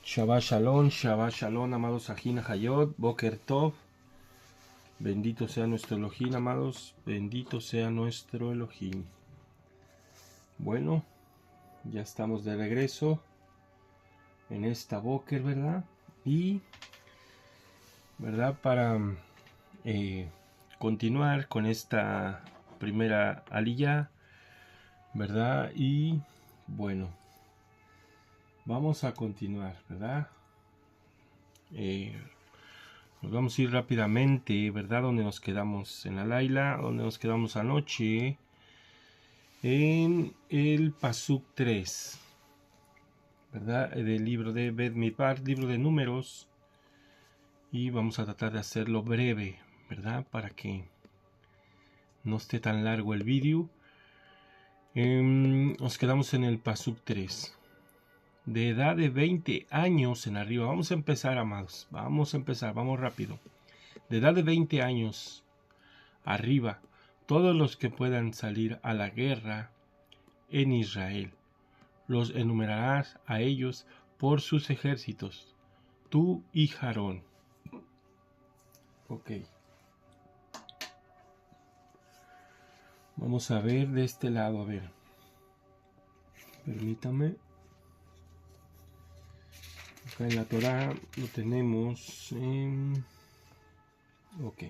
Shabbat Shalom, amados Ajina Hayot, Boker Tov. Bendito sea nuestro Elohim, amados, bendito sea nuestro Elohim. Bueno, ya estamos de regreso en esta Boker, ¿verdad? Y, ¿verdad? Para continuar con esta primera aliyá, ¿verdad? Y, bueno, vamos a continuar, ¿verdad? Nos vamos a ir rápidamente, ¿verdad? Donde nos quedamos en la Laila, donde nos quedamos anoche, en el Pasuk 3, ¿verdad? Del libro de Bet Midbar, libro de números. Y vamos a tratar de hacerlo breve, ¿verdad? Para que no esté tan largo el vídeo. Nos quedamos en el Pasuk 3. De edad de 20 años en arriba. Vamos a empezar, amados. Vamos a empezar, vamos rápido. De edad de 20 años arriba, todos los que puedan salir a la guerra en Israel, los enumerarás a ellos por sus ejércitos, tú y Aarón. Ok. Vamos a ver de este lado, a ver. Permítame. Acá en la Torá lo tenemos en... Ok.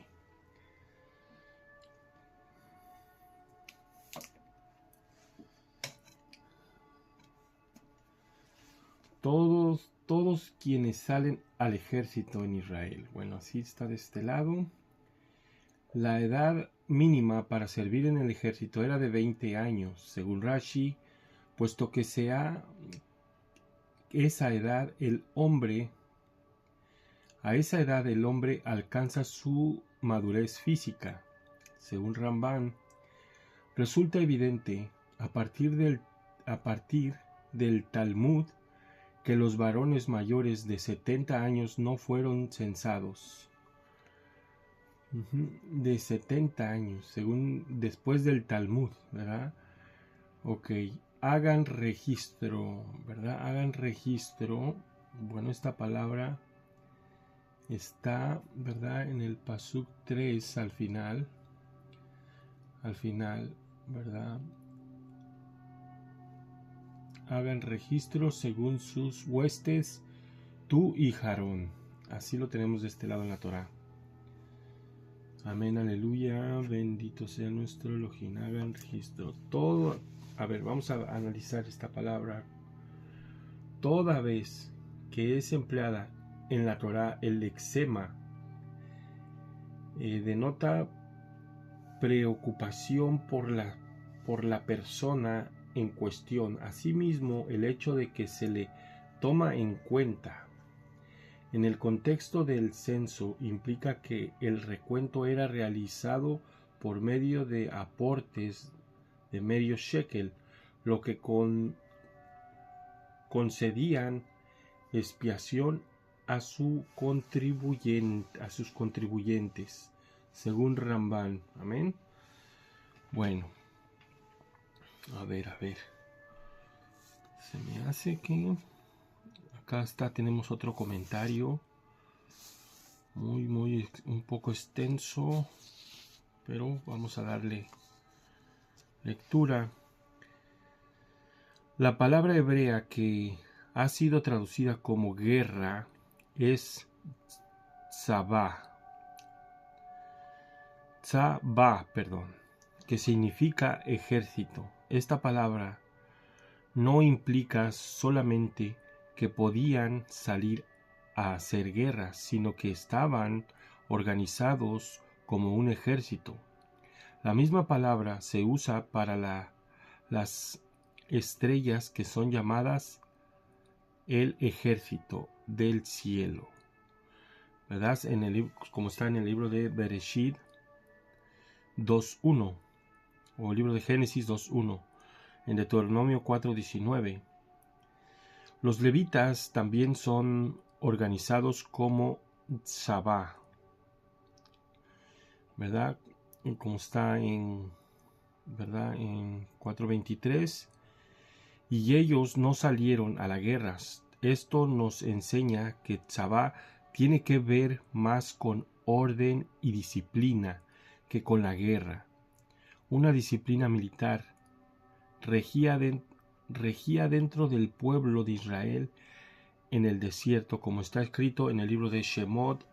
Todos quienes salen al ejército en Israel. Bueno, así está de este lado. La edad mínima para servir en el ejército era de 20 años, según Rashi, puesto que a esa edad el hombre alcanza su madurez física. Según Ramban, resulta evidente a partir del Talmud que los varones mayores de 70 años no fueron censados. De 70 años, según después del Talmud, ¿verdad? Ok, hagan registro, ¿verdad? Hagan registro. Bueno, esta palabra está, ¿verdad? En el Pasuk 3 al final, ¿verdad? Hagan registro según sus huestes, tú y Aarón. Así lo tenemos de este lado en la Torá. Amén, aleluya, bendito sea nuestro Elohim. Hagan registro. Todo, a ver, vamos a analizar esta palabra. Toda vez que es empleada en la Torá el lexema, denota preocupación por la persona en cuestión. Asimismo, el hecho de que se le toma en cuenta en el contexto del censo implica que el recuento era realizado por medio de aportes de medio shekel, lo que concedían expiación a sus contribuyentes, según Ramban. Amén. Bueno, a ver, se me hace que acá tenemos otro comentario muy un poco extenso, pero vamos a darle lectura. La palabra hebrea que ha sido traducida como guerra es tzabá, que significa ejército. Esta palabra no implica solamente que podían salir a hacer guerra, sino que estaban organizados como un ejército. La misma palabra se usa para las estrellas que son llamadas el ejército del cielo, ¿verdad? Como está en el libro de Bereshit 2.1 o el libro de Génesis 2.1, en Deuteronomio 4.19. Los levitas también son organizados como tzabá, ¿verdad? Como está en 4.23, y ellos no salieron a la guerra, esto nos enseña que Tzavá tiene que ver más con orden y disciplina que con la guerra. Una disciplina militar regía dentro del pueblo de Israel en el desierto, como está escrito en el libro de Shemot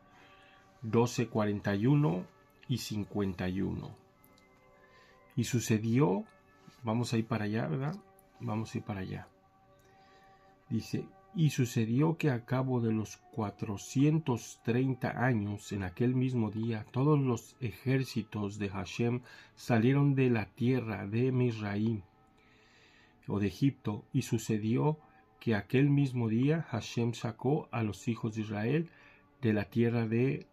12:41 y 51. Y sucedió, vamos a ir para allá, ¿verdad? Vamos a ir para allá. Dice, y sucedió que a cabo de los 430 años, en aquel mismo día, todos los ejércitos de Hashem salieron de la tierra de Mizraim, o de Egipto, y sucedió que aquel mismo día Hashem sacó a los hijos de Israel de la tierra de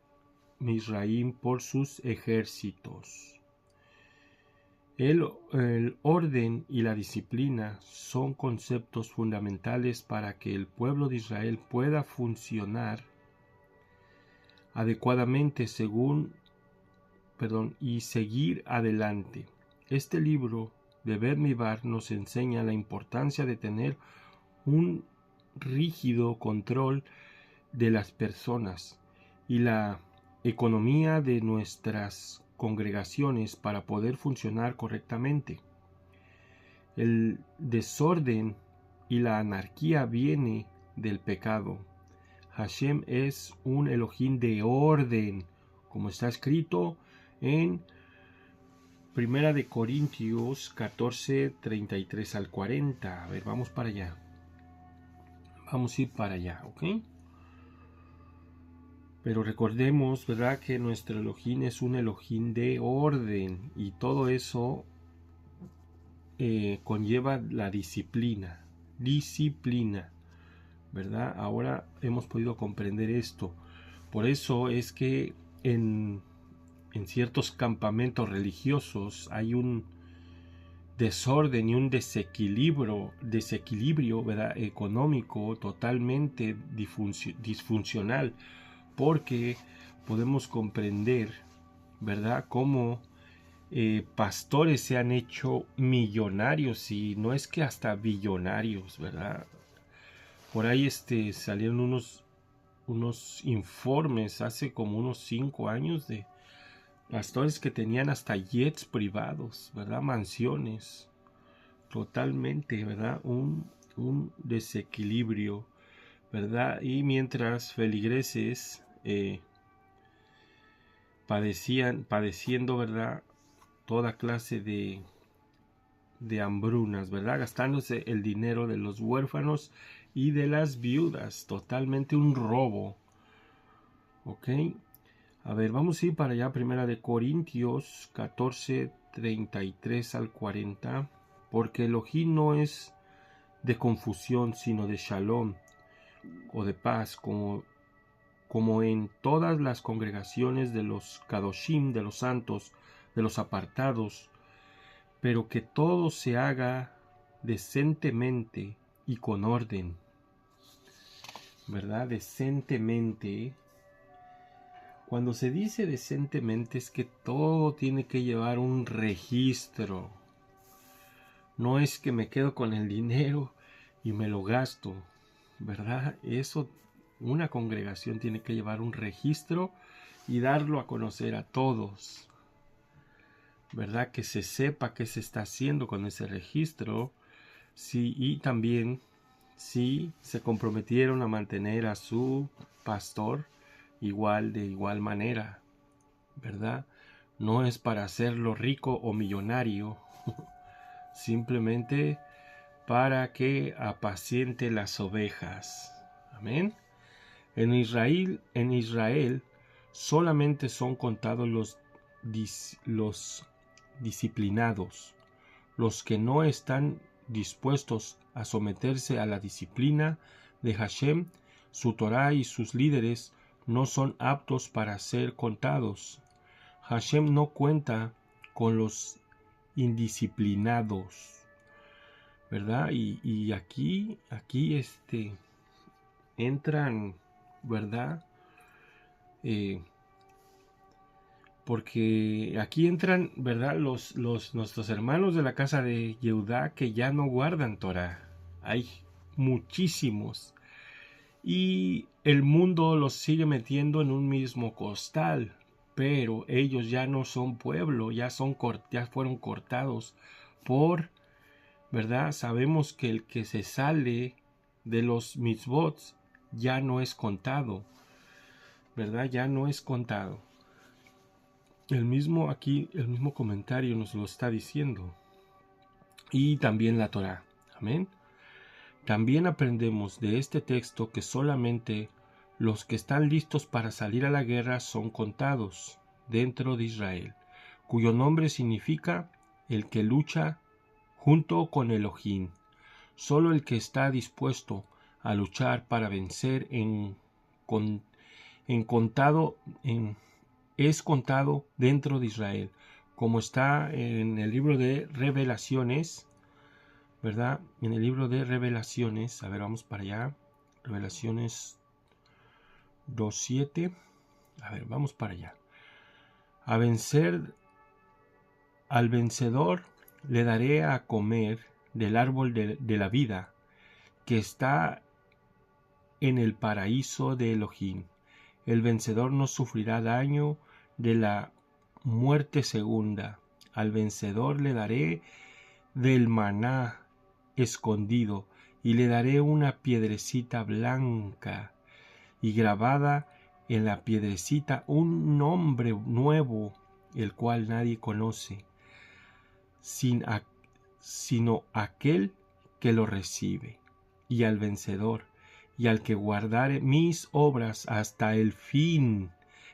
Mizraim por sus ejércitos. El orden y la disciplina son conceptos fundamentales para que el pueblo de Israel pueda funcionar adecuadamente y seguir adelante. Este libro de Bamidbar nos enseña la importancia de tener un rígido control de las personas y la economía de nuestras congregaciones para poder funcionar correctamente. El desorden y la anarquía viene del pecado. Hashem es un Elohim de orden, como está escrito en 1 de Corintios 14, 33 al 40. A ver, vamos para allá. Vamos a ir para allá, ¿ok? Pero recordemos, ¿verdad?, que nuestro Elohim es un Elohim de orden y todo eso conlleva la disciplina, ¿verdad? Ahora hemos podido comprender esto. Por eso es que en ciertos campamentos religiosos hay un desorden y un desequilibrio, ¿verdad?, económico totalmente disfuncional, porque podemos comprender, ¿verdad?, cómo pastores se han hecho millonarios y no es que hasta billonarios, ¿verdad? Por ahí salieron unos informes hace como unos 5 años de pastores que tenían hasta jets privados, ¿verdad? Mansiones. Totalmente, ¿verdad? Un desequilibrio, ¿verdad? Y mientras feligreses padeciendo, ¿verdad?, toda clase de hambrunas, ¿verdad?, gastándose el dinero de los huérfanos y de las viudas, totalmente un robo. ¿Ok? A ver, vamos a ir para allá, 1 de Corintios 14, 33 al 40, porque Elohim no es de confusión, sino de shalom, o de paz, como en todas las congregaciones de los kadoshim, de los santos, de los apartados, pero que todo se haga decentemente y con orden, ¿verdad? Decentemente. Cuando se dice decentemente es que todo tiene que llevar un registro. No es que me quedo con el dinero y me lo gasto, ¿verdad? Eso, una congregación tiene que llevar un registro y darlo a conocer a todos, ¿verdad? Que se sepa qué se está haciendo con ese registro. Sí, y también si se comprometieron a mantener a su pastor de igual manera, ¿verdad? No es para hacerlo rico o millonario, simplemente para que apaciente las ovejas. Amén. En Israel solamente son contados los disciplinados, los que no están dispuestos a someterse a la disciplina de Hashem. Su Torah y sus líderes no son aptos para ser contados. Hashem no cuenta con los indisciplinados, ¿verdad? Y aquí entran, ¿verdad? Porque aquí entran, ¿verdad?, nuestros hermanos de la casa de Yehudá que ya no guardan Torah. Hay muchísimos. y el mundo los sigue metiendo en un mismo costal, pero ellos ya no son pueblo, ya fueron cortados por, ¿verdad? Sabemos que el que se sale de los mitzvot ya no es contado, ¿verdad? Ya no es contado. El mismo comentario nos lo está diciendo. Y también la Torá. Amén. También aprendemos de este texto que solamente los que están listos para salir a la guerra son contados dentro de Israel, cuyo nombre significa el que lucha junto con Elohim. Solo el que está dispuesto a luchar para vencer es contado dentro de Israel, como está en el libro de Revelaciones, ¿verdad? En el libro de Revelaciones, a ver, vamos para allá, Revelaciones 2:7, a ver, vamos para allá. Al vencedor le daré a comer del árbol de la vida, que está en el paraíso de Elohim. El vencedor no sufrirá daño de la muerte segunda. Al vencedor le daré del maná escondido, y le daré una piedrecita blanca, y grabada en la piedrecita un nombre nuevo, el cual nadie conoce, sino aquel que lo recibe. Y al vencedor, y al que guardare mis obras hasta el fin,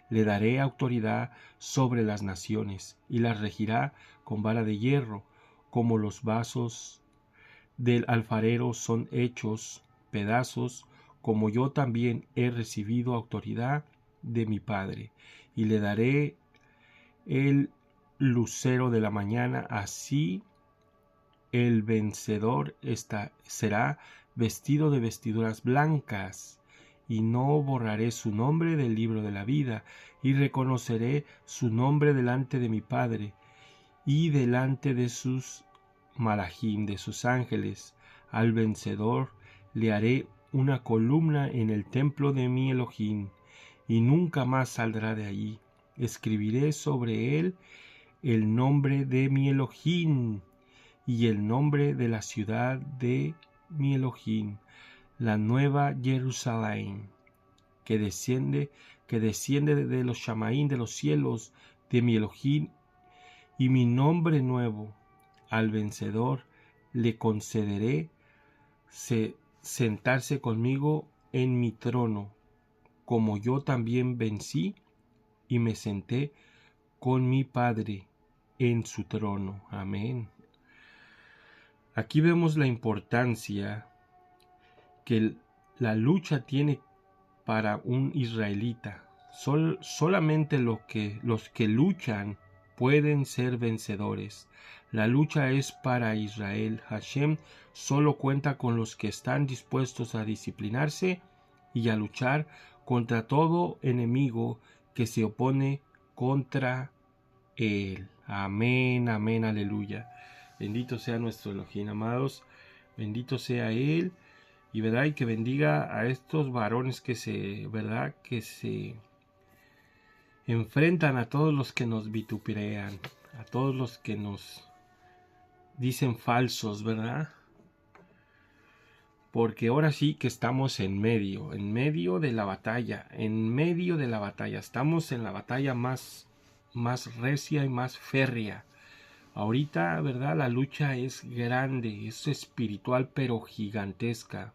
le daré autoridad sobre las naciones, y las regirá con vara de hierro, como los vasos del alfarero son hechos pedazos, como yo también he recibido autoridad de mi Padre. Y le daré el lucero de la mañana, así el vencedor será vestido de vestiduras blancas, y no borraré su nombre del libro de la vida, y reconoceré su nombre delante de mi Padre, y delante de sus malachim, de sus ángeles. Al vencedor le haré una columna en el templo de mi Elohim, y nunca más saldrá de allí. Escribiré sobre él el nombre de mi Elohim y el nombre de la ciudad de mi Elohim, la nueva Jerusalén, que desciende de los Shamaín, de los cielos de mi Elohim, y mi nombre nuevo. Al vencedor le concederé sentarse conmigo en mi trono, como yo también vencí y me senté con mi Padre en su trono. Amén. Aquí vemos la importancia que la lucha tiene para un israelita. Solamente los que luchan pueden ser vencedores. La lucha es para Israel. Hashem solo cuenta con los que están dispuestos a disciplinarse y a luchar contra todo enemigo que se opone contra él. Amén, amén, aleluya. Bendito sea nuestro Elohim, amados. Bendito sea Él. Y verdad, y que bendiga a estos varones que se enfrentan a todos los que nos vituperan, a todos los que nos dicen falsos, ¿verdad? Porque ahora sí que estamos en medio de la batalla, estamos en la batalla más recia y más férrea. Ahorita, ¿verdad? La lucha es grande, es espiritual, pero gigantesca.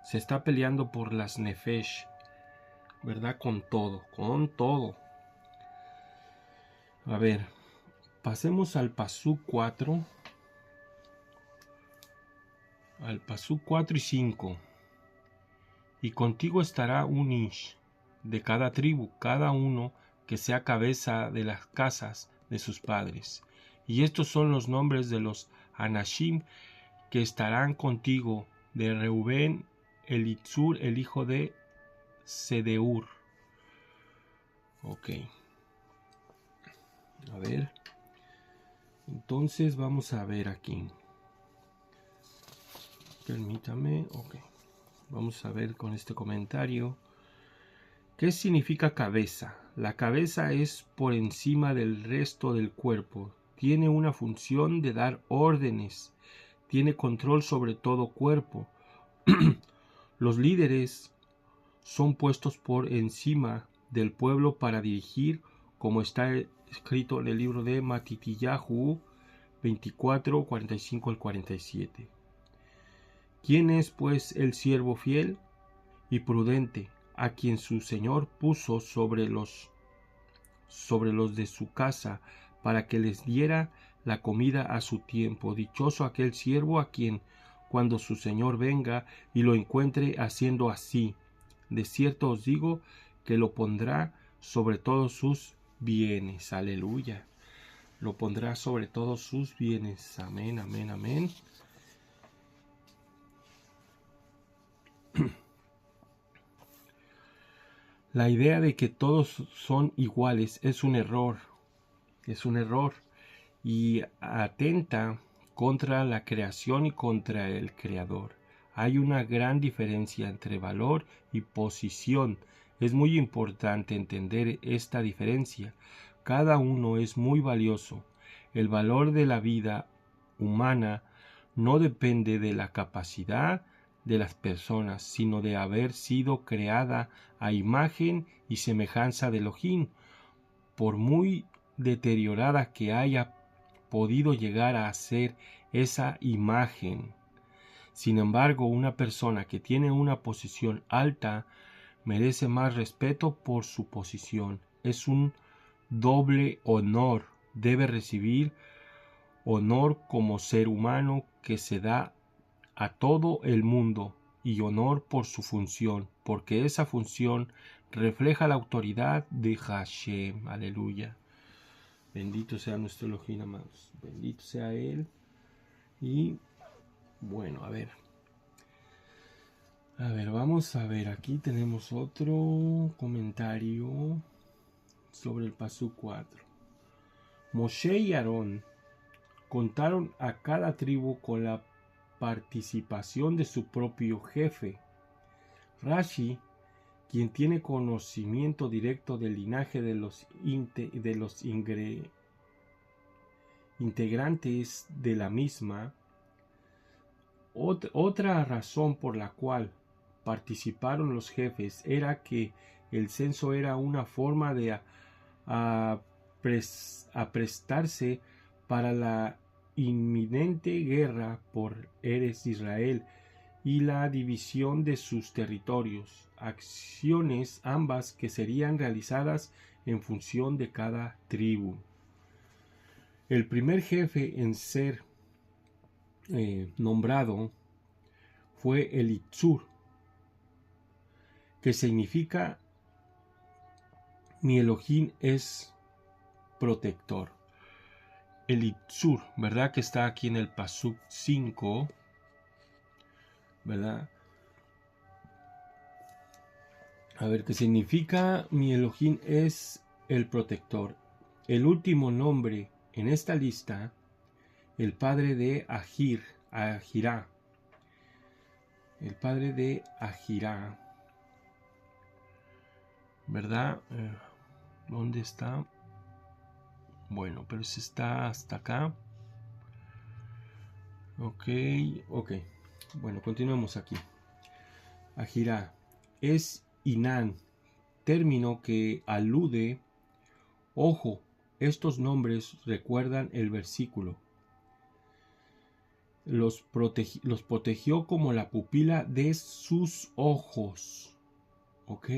Se está peleando por las nefesh, ¿verdad? Con todo. A ver, pasemos al Pasú 4. Al Pasú 4 y 5. Y contigo estará un ish de cada tribu, cada uno que sea cabeza de las casas de sus padres. Y estos son los nombres de los Anashim que estarán contigo: de Reubén, Elitzur, el hijo de Sedeur. Ok. A ver. Entonces vamos a ver aquí. Permítame. Ok. Vamos vamos a ver con este comentario. ¿Qué significa cabeza? La cabeza es por encima del resto del cuerpo. Tiene una función de dar órdenes. Tiene control sobre todo cuerpo. Los líderes son puestos por encima del pueblo para dirigir, como está escrito en el libro de Matitiyahu 24, 45 al 47. ¿Quién es pues el siervo fiel y prudente, a quien su señor puso sobre los de su casa, para que les diera la comida a su tiempo? Dichoso aquel siervo a quien, cuando su señor venga y lo encuentre haciendo así. De cierto os digo que lo pondrá sobre todos sus bienes. Aleluya. Lo pondrá sobre todos sus bienes. Amén, amén, amén. La idea de que todos son iguales es un error y atenta contra la creación y contra el creador. Hay una gran diferencia entre valor y posición. Es muy importante entender esta diferencia. Cada uno es muy valioso. El valor de la vida humana no depende de la capacidad de las personas, sino de haber sido creada a imagen y semejanza de Elohim. Por muy deteriorada que haya podido llegar a ser esa imagen, sin embargo, una persona que tiene una posición alta merece más respeto por su posición. Es un doble honor. Debe recibir honor como ser humano que se da a todo el mundo, y honor por su función, porque esa función refleja la autoridad de Hashem. Aleluya. Bendito sea nuestro Elohim, amados. Bendito sea Él. Y bueno, a ver, vamos a ver. Aquí tenemos otro comentario sobre el Pasuk 4. Moshe y Aarón contaron a cada tribu con la participación de su propio jefe. Rashi, quien tiene conocimiento directo del linaje de los integrantes de la misma, otra razón por la cual participaron los jefes era que el censo era una forma de aprestarse para la inminente guerra por Eretz Israel y la división de sus territorios, acciones ambas que serían realizadas en función de cada tribu. El primer jefe en ser nombrado fue Elitzur, que significa mi Elohim es protector. Elitzur, ¿verdad? Que está aquí en el Pasuk 5, ¿verdad? A ver, ¿qué significa mi Elohim es el protector? El último nombre en esta lista, el padre de Ahirá. El padre de Ahirá, ¿verdad? ¿Dónde está? Bueno, pero si está hasta acá. Ok. Bueno, continuemos aquí. Ahirá es Inán, término que alude. Ojo, estos nombres recuerdan el versículo. Los protegió como la pupila de sus ojos. ¿Ok?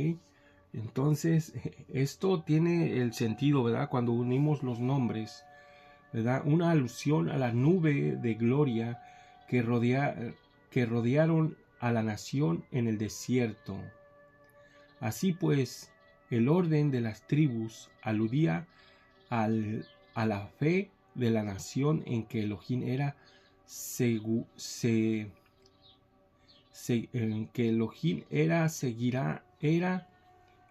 Entonces, esto tiene el sentido, ¿verdad? Cuando unimos los nombres, ¿verdad? Una alusión a la nube de gloria que rodearon a la nación en el desierto. Así pues, el orden de las tribus aludía a la fe de la nación en que Elohim era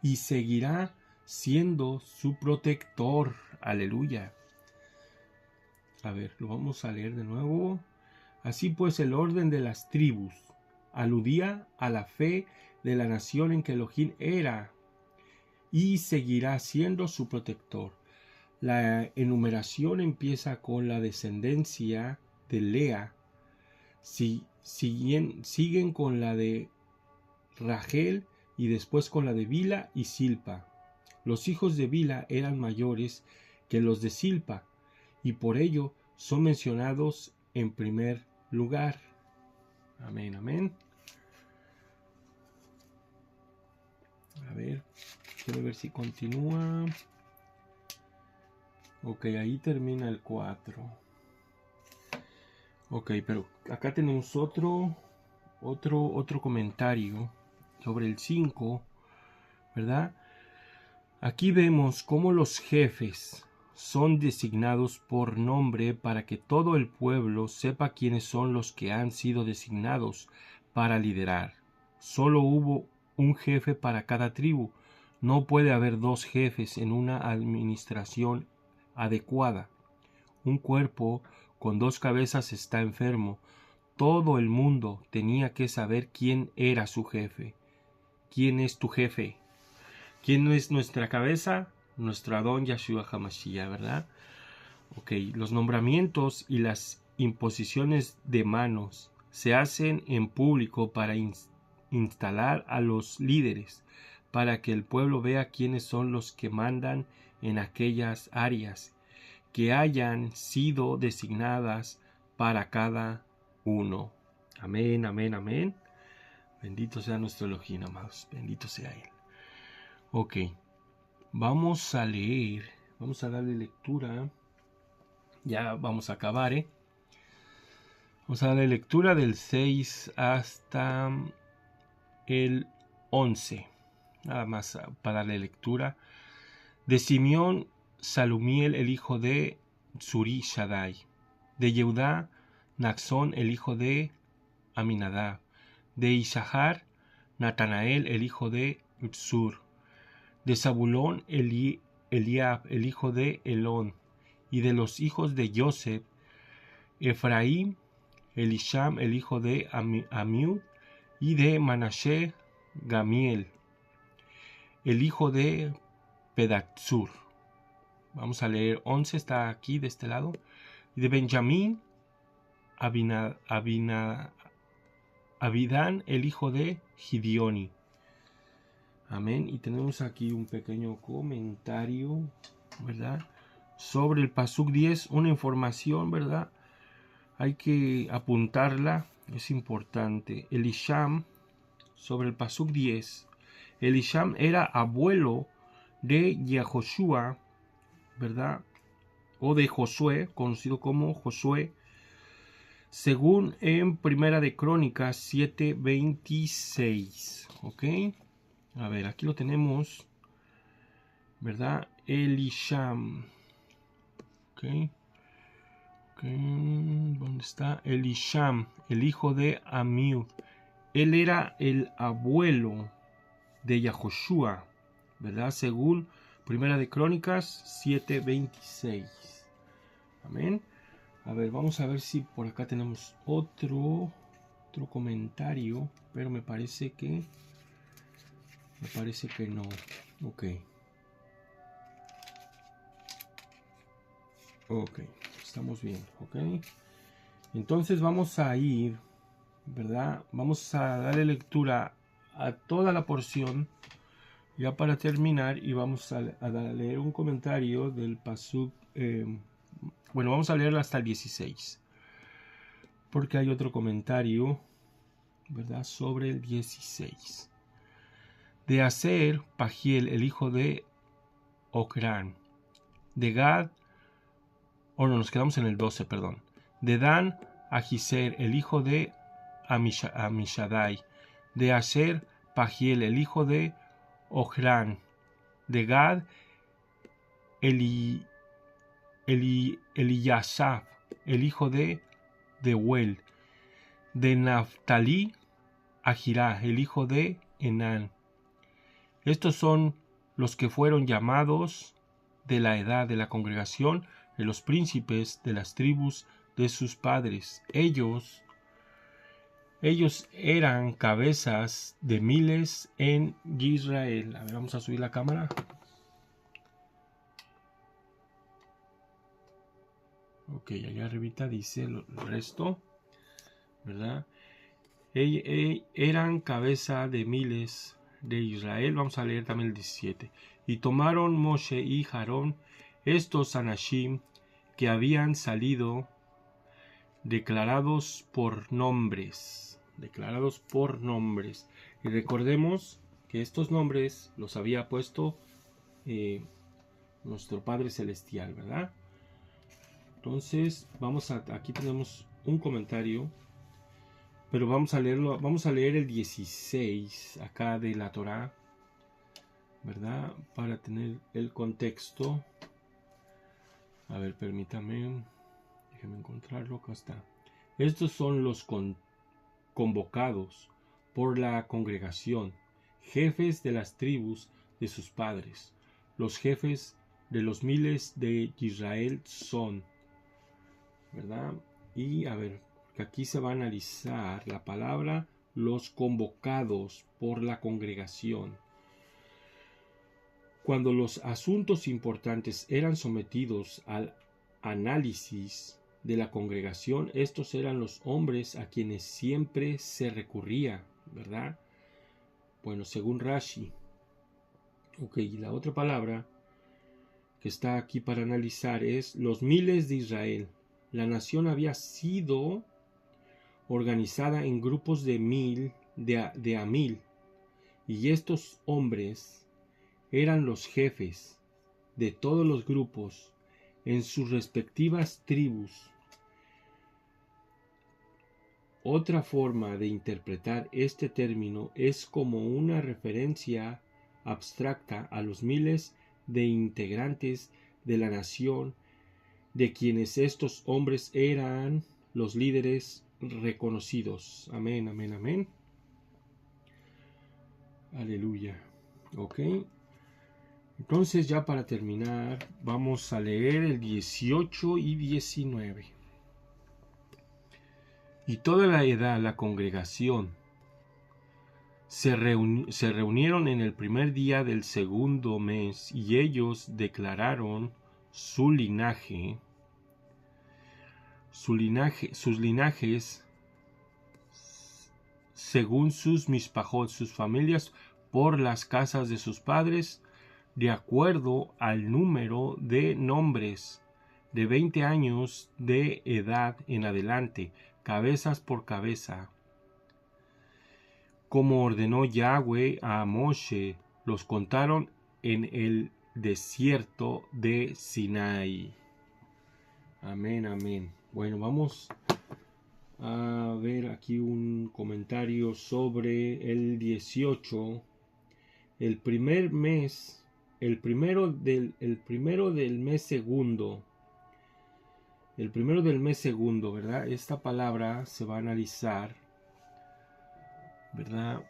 y seguirá siendo su protector. Aleluya. A ver, lo vamos a leer de nuevo. Así pues, el orden de las tribus aludía a la fe de la nación en que Elohim era y seguirá siendo su protector. La enumeración empieza con la descendencia de Lea, siguen con la de Rachel y después con la de Bila y Silpa. Los hijos de Bila eran mayores que los de Silpa y por ello son mencionados en primer lugar. Amén, amén. A ver, quiero ver si continúa. Ok, ahí termina el 4. Ok, pero acá tenemos otro comentario sobre el 5, ¿verdad? Aquí vemos cómo los jefes son designados por nombre para que todo el pueblo sepa quiénes son los que han sido designados para liderar. Solo hubo un jefe para cada tribu. No puede haber dos jefes en una administración adecuada. Un cuerpo con dos cabezas está enfermo. Todo el mundo tenía que saber quién era su jefe. ¿Quién es tu jefe? ¿Quién es nuestra cabeza? Nuestro Adón Yahshua HaMashiach, ¿verdad? Ok, los nombramientos y las imposiciones de manos se hacen en público para instalar a los líderes, para que el pueblo vea quiénes son los que mandan en aquellas áreas que hayan sido designadas para cada uno. Amén, amén, amén. Bendito sea nuestro Elohim, amados. Bendito sea Él. Ok, vamos a leer, vamos a darle lectura. Ya vamos a acabar, Vamos a darle lectura del 6 hasta el 11. Nada más para darle lectura. De Simeón, Salumiel, el hijo de Zuri Shaddai. De Yehudá, Naxón, el hijo de Aminadab. De Isahar, Natanael, el hijo de Utsur. De Zabulón, Eliab, el hijo de Elón. Y de los hijos de Joseph, Efraín, Elisham, el hijo de Amiud. Y de Manashe, Gamiel, el hijo de Pedatsur. Vamos a leer 11, está aquí de este lado. Y de Benjamín, Abidán, el hijo de Gideoni. Amén. Y tenemos aquí un pequeño comentario, ¿verdad? Sobre el Pasuk 10, una información, ¿verdad? Hay que apuntarla, es importante. Elisham, sobre el Pasuk 10, Elisham era abuelo de Yahoshua, ¿verdad? O de Josué, conocido como Josué, según en Primera de Crónicas 7:26. ¿Ok? A ver, aquí lo tenemos, ¿verdad? Elisham. ¿Ok? ¿Dónde está? Elisham, el hijo de Amiud. Él era el abuelo de Yahoshua, ¿verdad? Según Primera de Crónicas 7:26. Amén. A ver, vamos a ver si por acá tenemos otro comentario, pero me parece que no. Ok, estamos bien. Ok, entonces vamos a ir, ¿verdad? Vamos a darle lectura a toda la porción ya para terminar, y vamos a leer un comentario del Pasuk. Bueno, vamos a leerlo hasta el 16, porque hay otro comentario, ¿verdad? Sobre el 16. De Aser, Pagiel, el hijo de Ocrán. De Gad, nos quedamos en el 12, perdón. De Dan, Ahiser, el hijo de Amishadai. De Aser, Pagiel, el hijo de Ocrán. De Gad, Eliyasaf, el hijo de Deuel. De Naftali, Ahirá, el hijo de Enán. Estos son los que fueron llamados de la edad de la congregación, de los príncipes de las tribus de sus padres. Ellos Ellos eran cabezas de miles en Israel. A ver, vamos a subir la cámara. Ok, allá arribita dice el resto, ¿verdad? Eran cabeza de miles de Israel. Vamos a leer también el 17. Y tomaron Moshe y Aarón estos anashim que habían salido declarados por nombres. Y recordemos que estos nombres los había puesto nuestro Padre Celestial, ¿verdad? Entonces, aquí tenemos un comentario, pero vamos a leer el 16 acá de la Torá, ¿verdad? Para tener el contexto. A ver, permítame, déjeme encontrarlo, acá está. Estos son los convocados por la congregación, jefes de las tribus de sus padres. Los jefes de los miles de Israel son, ¿verdad? Y a ver, que aquí se va a analizar la palabra los convocados por la congregación. Cuando los asuntos importantes eran sometidos al análisis de la congregación, estos eran los hombres a quienes siempre se recurría, ¿verdad? Bueno, según Rashi. Ok, y la otra palabra que está aquí para analizar es los miles de Israel. La nación había sido organizada en grupos de a mil, y estos hombres eran los jefes de todos los grupos en sus respectivas tribus. Otra forma de interpretar este término es como una referencia abstracta a los miles de integrantes de la nación, de quienes estos hombres eran los líderes reconocidos. Amén, amén, amén. Aleluya. Ok. Entonces, ya para terminar, vamos a leer el 18 y 19. Y toda la edad, la congregación, se reunieron en el primer día del segundo mes, y ellos declararon sus linajes, según sus mishpachot, sus familias, por las casas de sus padres, de acuerdo al número de nombres, de 20 años de edad en adelante, cabezas por cabeza. Como ordenó Yahweh a Moshe, los contaron en el desierto de Sinai. Amén, amén. Bueno, vamos a ver aquí un comentario sobre el 18. El primer mes, el primero del mes segundo. El primero del mes segundo, ¿verdad? Esta palabra se va a analizar, ¿verdad?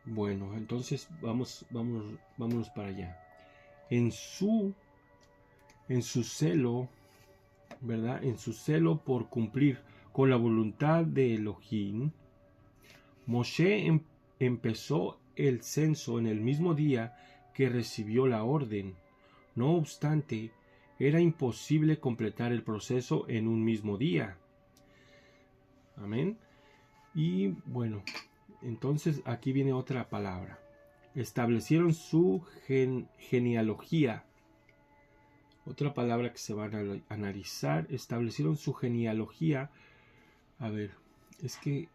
Bueno, entonces vámonos para allá. En su celo, ¿verdad? En su celo por cumplir con la voluntad de Elohim, Moshe empezó el censo en el mismo día que recibió la orden. No obstante, era imposible completar el proceso en un mismo día. Amén. Y bueno, entonces aquí viene otra palabra. Establecieron su genealogía. Otra palabra que se va a analizar. Establecieron su genealogía. A ver, es que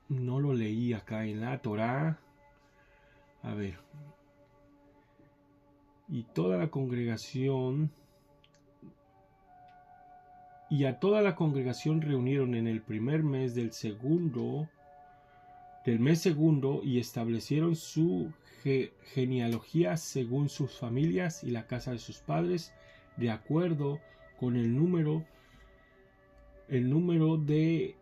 no lo leí acá en la Torá. A ver. Y toda la congregación. Y a toda la congregación reunieron en el primer mes del mes segundo, y establecieron su genealogía según sus familias y la casa de sus padres, de acuerdo con el número de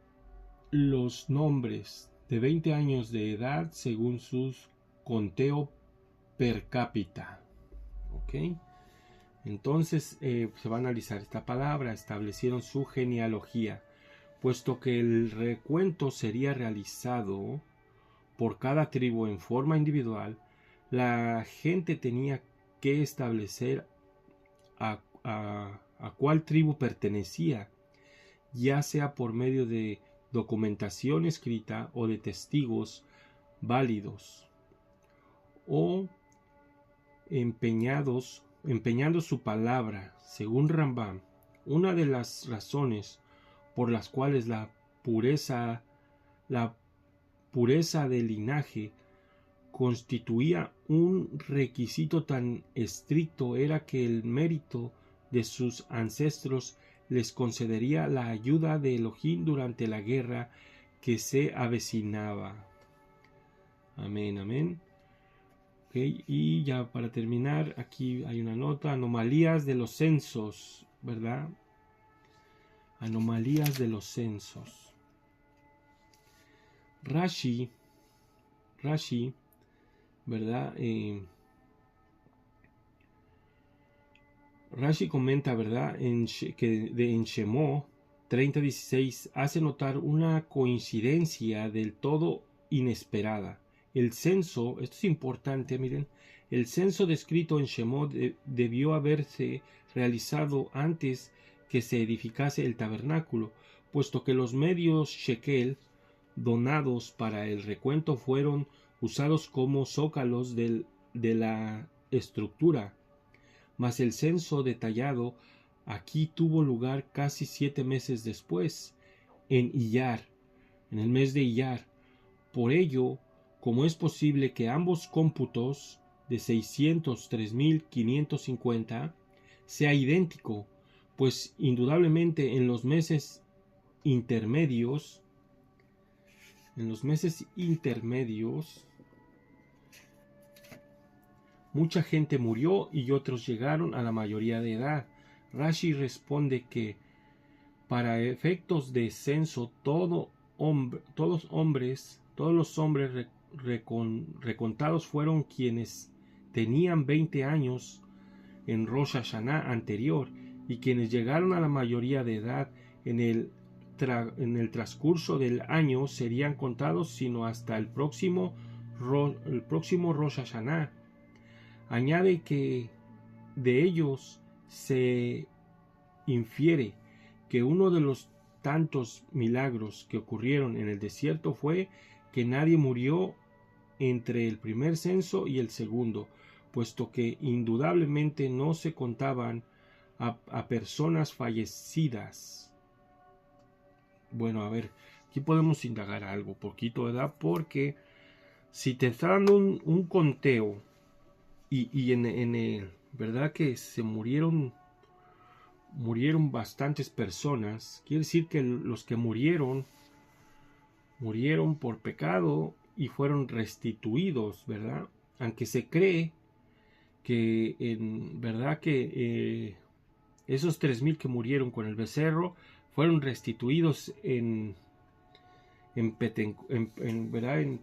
los nombres, de 20 años de edad según su conteo per cápita. ¿Ok? Entonces se va a analizar esta palabra. Establecieron su genealogía. puesto que el recuento sería realizado por cada tribu en forma individual. La gente tenía que establecer a cuál tribu pertenecía, ya sea por medio de documentación escrita o de testigos válidos, o empeñando su palabra. Según Rambam, una de las razones por las cuales la pureza del linaje constituía un requisito tan estricto era que el mérito de sus ancestros les concedería la ayuda de Elohim durante la guerra que se avecinaba. Amén, amén. Okay, y ya para terminar, aquí hay una nota: anomalías de los censos, ¿verdad? Anomalías de los censos. Rashi, ¿verdad? Rashi comenta, ¿verdad?, en Shemot 30:16 hace notar una coincidencia del todo inesperada. El censo, esto es importante, miren, el censo descrito en Shemot debió haberse realizado antes que se edificase el tabernáculo, puesto que los medios shekel donados para el recuento fueron usados como zócalos de la estructura. Mas el censo detallado aquí tuvo lugar casi 7 meses después, en Iyar, en el mes de Iyar. Por ello, como es posible que ambos cómputos de 603.550 sea idéntico, pues indudablemente en los meses intermedios, mucha gente murió y otros llegaron a la mayoría de edad. Rashi responde que para efectos de censo todos los hombres recontados fueron quienes tenían 20 años en Rosh Hashanah anterior, y quienes llegaron a la mayoría de edad en el transcurso del año serían contados sino hasta el próximo Rosh Hashanah. Añade que de ellos se infiere que uno de los tantos milagros que ocurrieron en el desierto fue que nadie murió entre el primer censo y el segundo, puesto que indudablemente no se contaban a personas fallecidas. Bueno, a ver, aquí podemos indagar algo poquito, ¿verdad? Porque si te está dando un conteo y en el, ¿verdad?, que se murieron bastantes personas, quiere decir que los que murieron por pecado y fueron restituidos, ¿verdad? Aunque se cree que en verdad que esos 3,000 que murieron con el becerro fueron restituidos en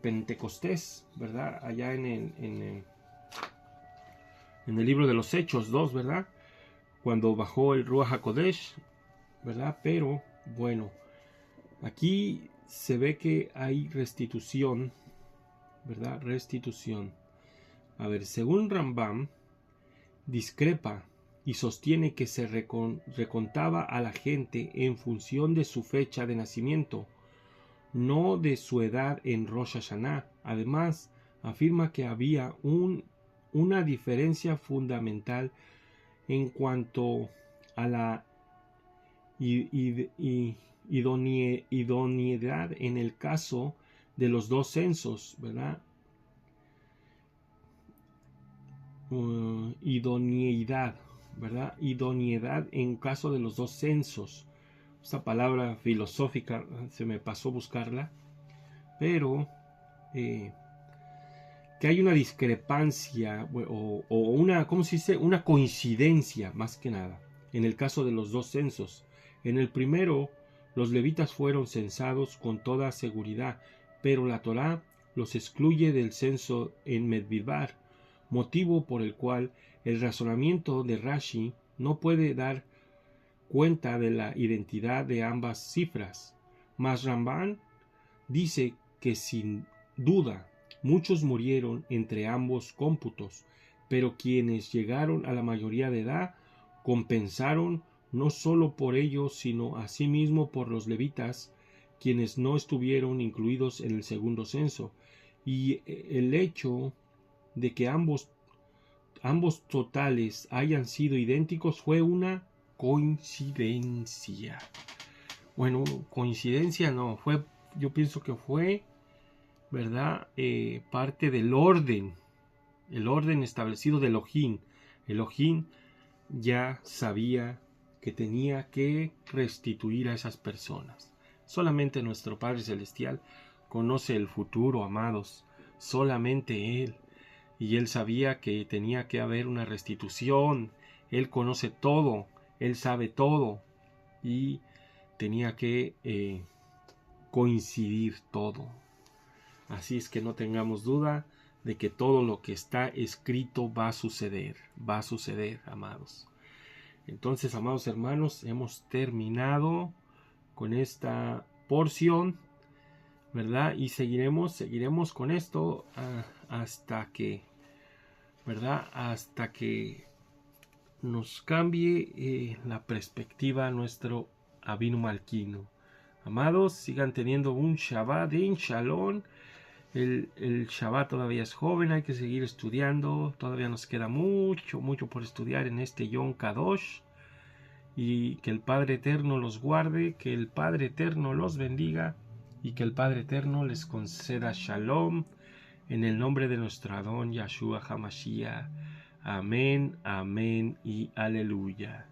Pentecostés, ¿verdad? Allá en el libro de los Hechos 2, ¿verdad?, cuando bajó el Ruach HaKodesh, ¿verdad? Pero bueno, aquí se ve que hay restitución, ¿verdad? Restitución. A ver, según Rambam, discrepa y sostiene que se recontaba a la gente en función de su fecha de nacimiento, no de su edad en Rosh Hashanah. Además, afirma que había una diferencia fundamental en cuanto a la idoneidad en el caso de los dos censos, ¿verdad? Idoneidad, ¿verdad? Idoneidad en caso de los dos censos. Esta palabra filosófica se me pasó buscarla, pero que hay una discrepancia o una, ¿cómo se dice?, una coincidencia más que nada en el caso de los dos censos. En el primero, los levitas fueron censados con toda seguridad, pero la Torá los excluye del censo en Medvidbar, motivo por el cual el razonamiento de Rashi no puede dar cuenta de la identidad de ambas cifras. Mas Rambán dice que sin duda muchos murieron entre ambos cómputos, pero quienes llegaron a la mayoría de edad compensaron no solo por ellos, sino asimismo por los levitas, quienes no estuvieron incluidos en el segundo censo. Y el hecho de que ambos totales hayan sido idénticos fue una coincidencia. Bueno, coincidencia no, yo pienso que fue, ¿verdad? Parte del orden, el orden establecido de Elohim. Elohim ya sabía que tenía que restituir a esas personas. Solamente nuestro Padre Celestial conoce el futuro, amados, solamente Él. Y Él sabía que tenía que haber una restitución. Él conoce todo, Él sabe todo, y tenía que coincidir todo. Así es que no tengamos duda de que todo lo que está escrito va a suceder, amados. Entonces, amados hermanos, hemos terminado con esta porción, ¿verdad? Y seguiremos con esto hasta que, ¿verdad? Hasta que nos cambie la perspectiva a nuestro Avinu Malkinu. Amados, sigan teniendo un Shabbat en Shalom. El Shabbat todavía es joven, hay que seguir estudiando. Todavía nos queda mucho por estudiar en este Yom Kadosh. Y que el Padre Eterno los guarde, que el Padre Eterno los bendiga y que el Padre Eterno les conceda Shalom en el nombre de nuestro Adón Yahshua HaMashiach. Amén, amén y aleluya.